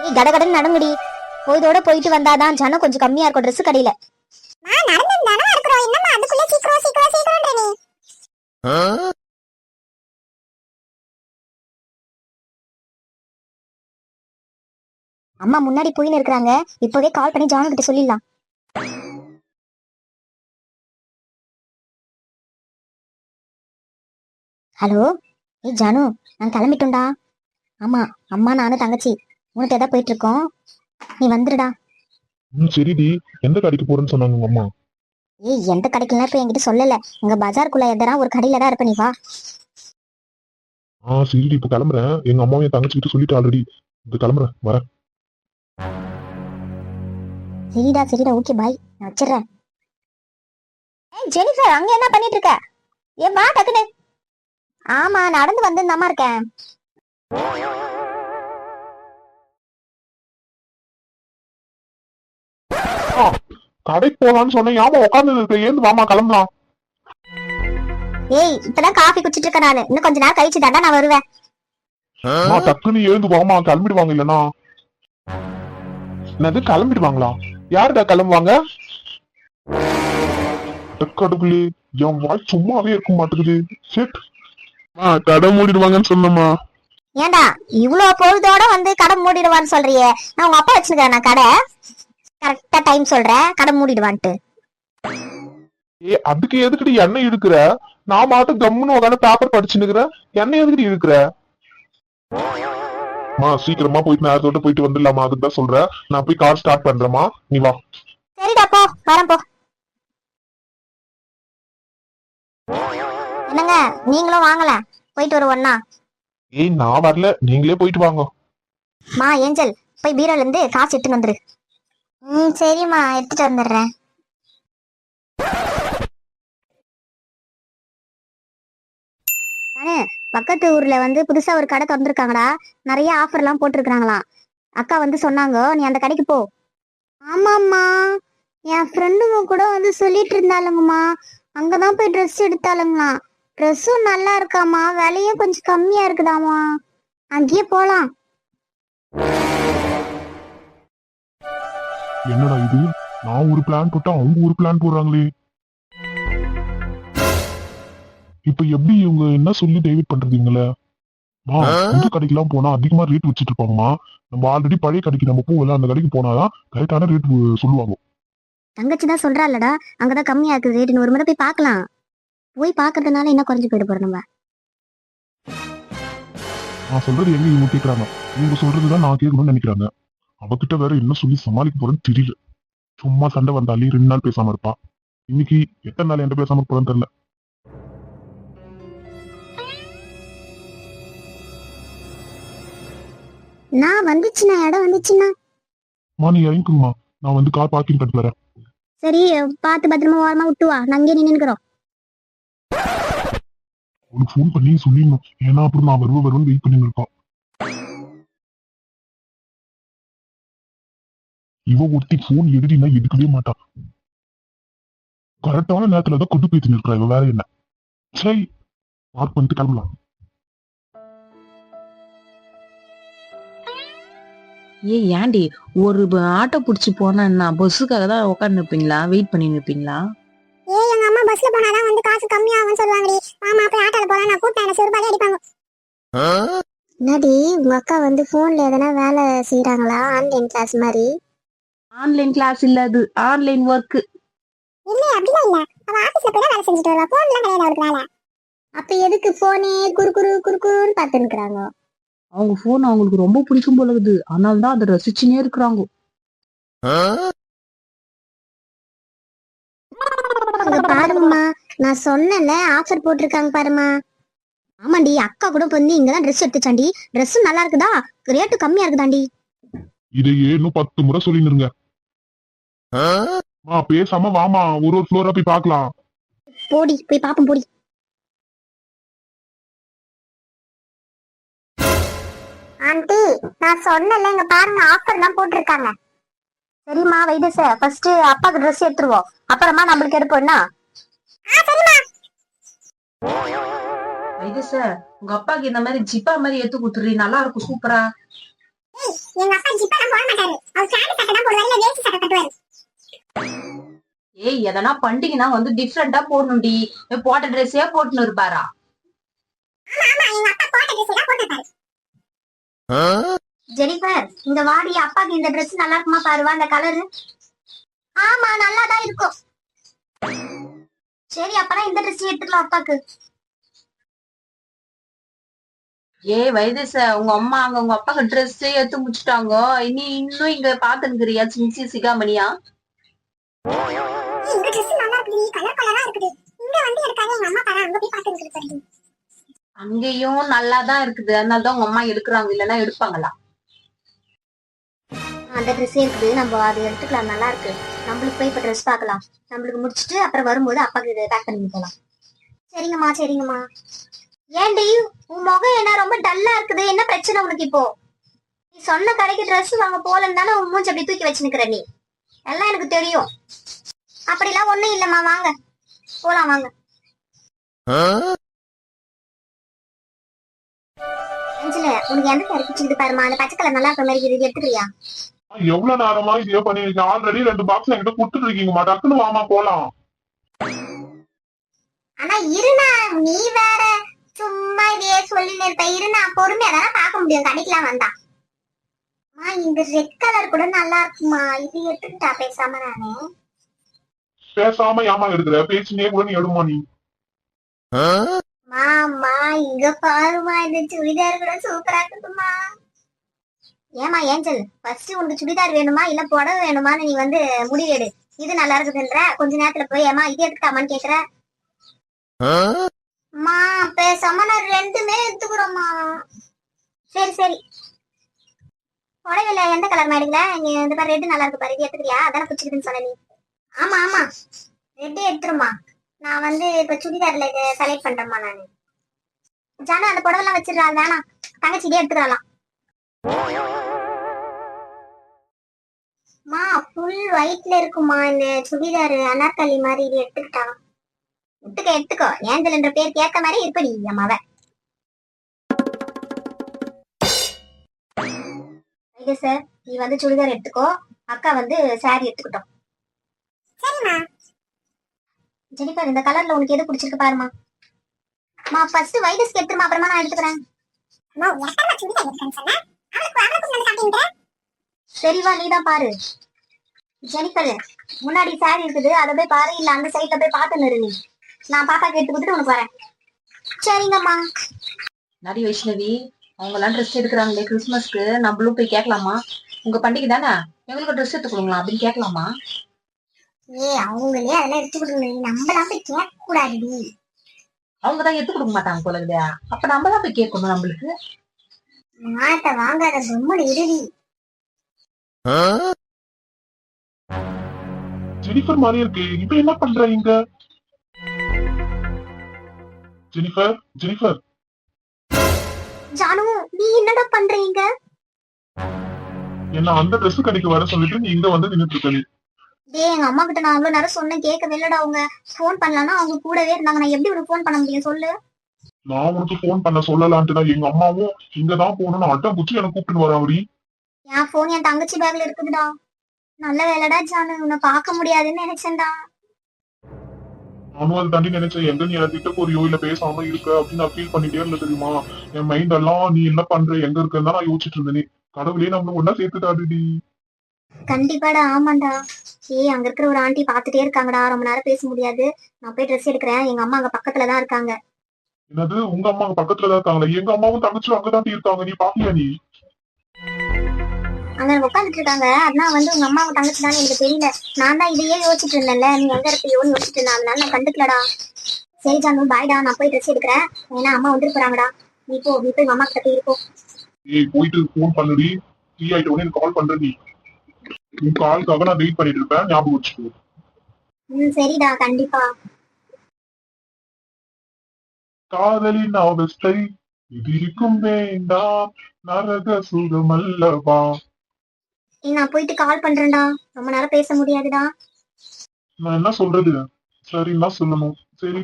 நீ கடகடன்னு நடங்குடி. போய்தோட போயிட்டு வந்தாதான் ஜனம் கொஞ்சம் கம்மியா இருக்கும் ட்ரெஸ் கடையில. அம்மா முன்னாடி போயின்னு இருக்கிறாங்க. இப்போவே கால் பண்ணி ஜானு கிட்ட சொல்லிடலாம். ஹலோ, ஏய் ஜானு, நான் கிளம்பிட்டோம்டா. ஆமா, அம்மா நானும் தங்கச்சி உனக்கு எதா போயிட்டு இருக்கோம். நீ வந்துடுடா. சரிடி. எந்த கடைக்கு போறேன்னு சொன்னாங்க உங்க அம்மா? ஏய், எந்த கடைக்குலாம் இப்ப என்கிட்ட சொல்லல. இங்க பஜாருக்குள்ள எதனா ஒரு கடையில தான் இருப்ப, நீ வா. சரிடி, இப்ப கிளம்புறேன். எங்க அம்மாவும் என் தங்கச்சி கிட்ட சொல்லிட்டு ஆல்ரெடி. இப்ப கிளம்புறேன், வரேன். சரிடா சரிடா, ஓகே பாய், நான் வச்சிடுறேன். ஏய் ஜெனிஃபர், அங்க என்ன பண்ணிட்டு இருக்க? ஏன் வா டக்குனு. ஆமா, நடந்து வந்து அம்மா இருக்கேன். கடைக்கு போலான்னு சொன்னேன். ஏமா உட்காந்து இருக்க? ஏந்து வாமா, கிளம்பலாம். ஏய், இப்பதான் காஃபி குடிச்சிட்டு இருக்க நானு. இன்னும் கொஞ்ச நேரம் கழிச்சு தாண்டா நான் வருவேன். டக்குன்னு எழுந்து வாமா, கிளம்பிடுவாங்க. இல்லனா என்னது கிளம்பிடுவாங்களா? யாருடா கிளம்புவாங்க? கடவுளே, என் வாய் சும்மாவே இருக்க மாட்டேங்குது. செட் கடை மூடிடுவாங்கன்னு சொன்னமா. ஏண்டா இவ்வளவு பொழுதோட வந்து கடை மூடிடுவான்னு சொல்றியே? நான் உங்க அப்பா வச்சிருக்கேன் நான் கடை. கரெக்டா டைம் சொல்றேன், கடை மூடிடுவான்ட்டு. அதுக்கு எதுக்குடி எண்ணெய் இருக்கிற? நான் மாட்டும் கம்முன்னு உட்காந்து பேப்பர் படிச்சுன்னுக்குறேன். எண்ணெய் எதுக்குடி இருக்கிற? சீக்கிரமா போயிட்டு நேரத்தோட போயிட்டு வந்துடலாமா? அதுக்கு தான் சொல்றேன். நான் போய் கார் ஸ்டார்ட் பண்றேமா, நீ வா. சரிடா, போ, வரேன் போ. என்னங்க, நீங்களும் வாங்கல, போயிட்டு வருவோம்னா. நான் வரல, நீங்களே போயிட்டு வாங்க. மா ஏஞ்சல், போய் பீரோல இருந்து காசு எடுத்துட்டு வந்துரு. சரிம்மா, எடுத்துட்டு வந்துடுறேன். பக்கத்து ஊர்ல வந்து புதுசா ஒரு கடை திறந்துருக்காங்கடா. நிறைய ஆஃபர் எல்லாம் போட்டிருக்காங்களாம். அக்கா வந்து சொன்னாங்க, நீ அந்த கடைக்கு போ. ஆமாம்மா, என் ஃப்ரெண்டுங்க கூட வந்து சொல்லிட்டு இருந்தாலுங்கம்மா, அங்கதான் போய் ட்ரெஸ் எடுத்தாலுங்களாம். ட்ரெஸ்ஸும் நல்லா இருக்காமா, விலையும் கொஞ்சம் கம்மியா இருக்குதாமா, அங்கேயே போலாம். என்னடா இது? நான் ஒரு பிளான் போட்டா அவங்க ஒரு பிளான் போடுறாங்களே. இப்ப எப்படி இவங்க என்ன சொல்லி டைவர்ட் பண்றதுங்களே? புது கடைக்கெல்லாம் போனா அதிகமா ரேட் வச்சுட்டு இருப்பாங்கம்மா. நம்ம ஆல்ரெடி பழைய கடைக்கு நம்ம போகல, அந்த கடைக்கு போனாதான் கரெக்டான ரேட் சொல்லுவாங்க. தங்கச்சி தான் சொல்றாள்லடா, அங்கதான் கம்மியா இருக்குது ரேட்டுன்னு. ஒரு முறை போய் பார்க்கலாம். போய் பாக்குறதுனால என்ன குறைஞ்சு போயிட போறோம் நம்ம. நான் சொல்றது எங்க இவங்க கேட்கறாங்க? இவங்க சொல்றதுதான் நான் கேட்கணும்னு நினைக்கிறாங்க. அவகிட்ட வேற என்ன சொல்லி சமாளிக்க போறேன்னு தெரியல. சும்மா சண்டை வந்தாலே 2 நாள் பேசாம இருப்பா. இன்னைக்கு எத்தனை நாள் என்கிட்ட பேசாம போறேன்னு தெரியல. நான் வந்துச்சுன்னா, இடம் வந்துச்சுன்னா நீ இறங்கிக்குமா, நான் வந்து கார் பார்க்கிங் கட்டு வரேன். சரி, பார்த்து பத்திரமா ஓரமா விட்டு வா, நான் அங்கே நின்னுக்கிறோம். உனக்கு ஃபோன் பண்ணி சொல்லிடணும், ஏன்னா அப்புறம் நான் வருவேன் வெயிட் பண்ணி இருப்பான். இவ ஒருத்தி போன் எடுடினா எடுக்கவே மாட்டான். கரெக்டான நேரத்துலதான் கொண்டு போய் நிற்கிறா இவ. வேற என்ன? சரி, பார்க் பண்ணிட்டு கிளம்பலாம். ஏன்டி ஒரு ஆட்டோ புடிச்சு போனா என்ன, பஸ்ஸுக்காக தான் உட்காந்து நிப்பீங்களா, வெயிட் பண்ணி நிப்பீங்களா? எங்க அம்மா பஸ்ல போனாதான் வந்து காசு கம்மியாகும்னு சொல்லுவாங்கடி. மாமா போய் ஆட்டோல போனா நான் கூப்பிட்டேன், எனக்கு ரூபாய் அடிப்பாங்க. என்னடி, உங்க அக்கா வந்து போன்ல எதனா வேலை செய்யறாங்களா? ஆன்லைன் கிளாஸ் மாதிரி? ஆன்லைன் கிளாஸ் இல்ல, அது ஆன்லைன் ஒர்க். இல்ல, அப்படிலாம் இல்ல. அவ ஆபீஸ்ல போய் வேலை செஞ்சுட்டு வருவா. போன்லாம் கிடையாது அவளுக்கு வேலை. அப்ப எதுக்கு போனே குறுக்குன்னு பார்த்து நிக்கிறாங்க? அவங்க போன் அவங்களுக்கு ரொம்ப பிடிக்கும் போல இருக்குது, அதனால தான் அதை ரசிச்சுனே இருக்கிறாங்க. பாருமா, நான் சொன்னேன்ல ஆஃபர் போட்டிருக்காங்க பாருமா. ஆமாண்டி, அக்கா கூட வந்து இங்கதான் ட்ரெஸ் எடுத்துச்சாண்டி. ட்ரெஸ்ஸும் நல்லா இருக்குதா, ரேட்டு கம்மியா இருக்குதாண்டி. இதையே இன்னும் 10 முறை சொல்லிருங்க. பேசாம வாமா, ஒரு ஃப்ளோரா போய் பார்க்கலாம். போடி, போய் பாப்போம் போடி. ஆண்டி, நான் சொன்னேன்ல, இங்க பாருங்க ஆஃபர் தான் போட்டிருக்காங்க. சரிம்மா, வைது சார், ஃபர்ஸ்ட் அப்பாக்கு ட்ரெஸ் எடுத்துருவோம், அப்புறமா நம்மளுக்கு எடுப்போம்னா. இது சார், உங்க அப்பாக்கு இந்த மாதிரி ஜிப்பா மாதிரி எடுத்து கொடுத்துரு, நல்லா இருக்கும், சூப்பரா. எங்க அப்பா ஏய் எதனா பண்டிகைனா வந்து டிஃப்ரெண்டா போடணும்டி. போட்ட ட்ரெஸ்ஸே போட்டுன்னு இருப்பாரா? ஜெனிஃபர் இங்க வாடி, அப்பாக்கு இந்த Dress நல்லா இருக்குமா பாருவா, அந்த கலரு. ஆமா நல்லாதான் இருக்கும். சரி அப்பனா இந்த Dress எடுத்துக்கலாம் அப்பாக்கு. ஏய் வைதேச, உங்க அம்மா அங்க உங்க அப்பாக்கு ட்ரெஸ் எடுத்து முடிச்சுட்டாங்க. நீ இன்னும் இங்க பாத்துக்கிறியா சின்சி சிகாமணியா? அங்கேயும் நல்லாதான் இருக்குது, அதனாலதான் உங்க அம்மா எடுக்கிறாங்க, இல்லன்னா எடுப்பாங்களா? அந்த Dress இருக்குது, நம்ம அது எடுத்துக்கலாம், நல்லா இருக்கு. நம்மளுக்கு போய் இப்ப Dress பார்க்கலாம். நம்மளுக்கு முடிச்சிட்டு அப்புறம் வரும்போது அப்பாக்கு இதை பேக் பண்ணி போலாம். சரிங்கம்மா சரிங்கம்மா. ஏன்டி உன் முகம் என்ன ரொம்ப டல்லா இருக்குது, என்ன பிரச்சனை உனக்கு இப்போ? நீ சொன்ன கடைக்கு Dress வாங்க போலன்னு தானே உன் மூஞ்சி அப்படி தூக்கி வச்சுக்கிற நீ. எல்லாம் எனக்கு தெரியும். அப்படிலாம் ஒண்ணும் இல்லம்மா, வாங்க போலாம் வாங்க. அஞ்சல உனக்கு எந்த சாரி பிடிச்சிருக்கு பாருமா, அந்த பச்சை கலர் நல்லா இருக்க மாதிரி இது எடுத்துக்கிறியா? எவ்வளவு நேரமா இதே பண்ணிருக்கீங்க? ஆல்ரெடி 2 பாக்ஸ் என்கிட்ட கொடுத்துட்டு இருக்கீங்கம்மா, டக்குன்னு வாமா போலாம். ஆனா இருனா, நீ வேற சும்மா இதையே சொல்லி இருப்ப. இருனா பொறுமையா தானே பார்க்க முடியும் கடைக்கெல்லாம் வந்தா. இந்த ரெட் கலர் கூட நல்லா இருக்குமா, இது எடுத்துக்கிட்டா பேசாம நானு. பேசாம ஏமா எடுக்கிற? பேசினே கூட நீ எடுமா நீ. மாமா இங்க பாருமா, இந்த சுடிதார் கூட சூப்பரா இருக்குமா. ஏமா ஏஞ்சல், ஃபர்ஸ்ட் உனக்கு சுடிதார் வேணுமா இல்ல புடவை வேணுமான்னு நீ வந்து முடிவெடு. இது நல்லா இருக்குதுன்ற கொஞ்ச நேரத்துல போய் ஏமா இது எடுத்துக்காமான்னு கேக்குற. மா பேசாம நான் ரெண்டுமே எடுத்துக்கிறோமா. சரி சரி, புடவைல எந்த கலர் எடுக்கல? நீ இந்த மாதிரி ரெட் நல்லா இருக்கு பாரு, இது எடுத்துக்கிறியா? அதான பிடிச்சிருக்குன்னு சொன்ன நீ. ஆமா ஆமா ரெட்டே எடுத்துருமா. நான் வந்து இப்ப சுடிதார்ல இதை செலக்ட் பண்றேம்மா நானு. ஜானா அந்த புடவெல்லாம் வச்சிடறா, வேணாம் தங்கச்சி இதே எடுத்துக்கலாம். மா ஃபுல் ஒயிட்ல இருக்குமா இந்த சுடிதார், அனார்கலி மாதிரி, இது எடுத்துக்கிட்டா. எடுத்துக்கோ, ஏஞ்சல் என்ற பேர் கேட்க மாதிரி இருப்படி அம்மாவ. சார் நீ வந்து சுடிதார் எடுத்துக்கோ, அக்கா வந்து சாரி எடுத்துக்கிட்டோம். சரிம்மா. ஜெனிஃபர் இந்த கலர்ல உனக்கு எது பிடிச்சிருக்கு பாருமா. மா ஃபர்ஸ்ட் ஒயிட் ட்ரெஸ் எடுத்துமா, அப்புறமா நான் எடுத்துக்கிறேன். சரிவா நீதான் பாரு. ஜெனிஃபர் முன்னாடி சாரி இருக்குது, அதை போய் பாரு, இல்ல அந்த சைட்ல போய் பார்த்து நிறு நீ. நான் பாப்பாக்கு எடுத்து கொடுத்துட்டு உனக்கு வரேன். சரிங்கம்மா. நடி வைஷ்ணவி, அவங்க எல்லாம் ட்ரெஸ் எடுக்கிறாங்களே கிறிஸ்துமஸ்க்கு, நம்மளும் போய் கேட்கலாமா? உங்க பண்டிகை தானே, எங்களுக்கு ட்ரெஸ் எடுத்து கொடுங்களா அப்படின்னு கேட்கலாமா? அவங்களே அதெல்லாம் எடுத்து கொடுங்க, நம்மளாம் போய் கேட்க கூடாது. அவங்கதான் எடுத்து கொடுக்க மாட்டாங்க போல இல்லையா? அப்ப நம்ம தான் போய் கேட்கணும். நம்மளுக்கு மாட்ட வாங்காத பொம்மை இறுதி. ஜெனிஃபர் மாதிரி இருக்கு, இப்ப என்ன பண்ற இங்க? Jennifer Jennifer. ஜானு நீ என்னடா பண்றீங்க? என்ன அந்த Dress கடைக்கு வர சொல்லிட்டு நீ இங்க வந்து நின்னுட்டு இருக்க? டேய் எங்க அம்மா கிட்ட நான் அவ்வளவு நேரம் சொன்னேன், கேட்கவே இல்லடா. அவங்க போன் பண்ணலன்னா அவங்க கூடவே இருந்தாங்க, நான் எப்படி உனக்கு போன் பண்ண முடியும் சொல்லு? நான் உனக்கு போன் பண்ண சொல்லலான்ட்டு தான் எங்க அம்மாவும் இங்கதான் போகணும்னு அட்டம் குச்சி எனக்கு கூப்பிட்டு வரா. என் போன் என் தங்கச்சி பேக்ல இருக்குதுடா. நல்ல வேலைடா ஜானு, உன்னை பார்க்க முடியாதுன்னு நினைச்சேன்டா. நானும் அதை தாண்டி நினைச்சேன், எங்க நீ எனக்கு கிட்ட போறியோ இல்ல பேசாம இருக்க அப்படின்னு நான் ஃபீல் பண்ணிட்டே இருந்த தெரியுமா. என் மைண்ட் எல்லாம் நீ என்ன பண்ற எங்க இருக்குன்னு நான் யோசிச்சுட்டு இருந்தேனே. கடவுளே நம்மள ஒன்னா சேர்த்துட்டாடுடி. கண்டிப்பாடா, ஆமாண்டா. அங்க இருக்கிற ஒரு ஆண்டி பாத்துட்டே இருக்காங்கடா, ரொம்ப நேரம் பேச முடியாது. நான் போய் ட்ரெஸ் எடுக்கிறேன், எங்க அம்மா அங்க பக்கத்துலதான் இருக்காங்க. என்னது உங்க அம்மா அங்க பக்கத்துலதான் இருக்காங்களா? எங்க அம்மாவும் தங்கச்சியும் அங்கதான் இருக்காங்க, நீ பாக்கலையா நீ? அங்க உட்காந்துட்டு இருக்காங்க. அதான் வந்து உங்க அம்மா தங்கச்சி தான் எனக்கு தெரியல. நான் தான் இதையே யோசிச்சுட்டு இருந்தேன்ல, நீ எங்க இருப்பியோன்னு யோசிச்சுட்டு இருந்தேன், அதனால நான் கண்டுக்கலடா. சரி ஜானு பாய்டா, நான் போய் ட்ரெஸ் எடுக்கிறேன், ஏன்னா அம்மா வந்துட்டு போறாங்கடா. நீ போய் உங்க அம்மா கிட்ட போய் இருப்போம். ஏய் போயிட்டு போன் பண்ணுடி, ஃப்ரீ ஆயிட்ட உடனே கால் பண்ற நீ. உன் காலுக்காக நான் வெயிட் பண்ணிட்டு இருப்பேன், ஞாபகம் வச்சுக்கோ. சரிடா கண்டிப்பா. காதலின் அவஸ்தை இது இருக்கும் வேண்டாம், நரக சுகம் அல்லவா. நான் போயிட்டு கால் பண்றேன்டா, ரொம்ப நேரம் பேச முடியாதுடா. நான் என்ன சொல்றது? சரின்னா சொல்லணும். சரி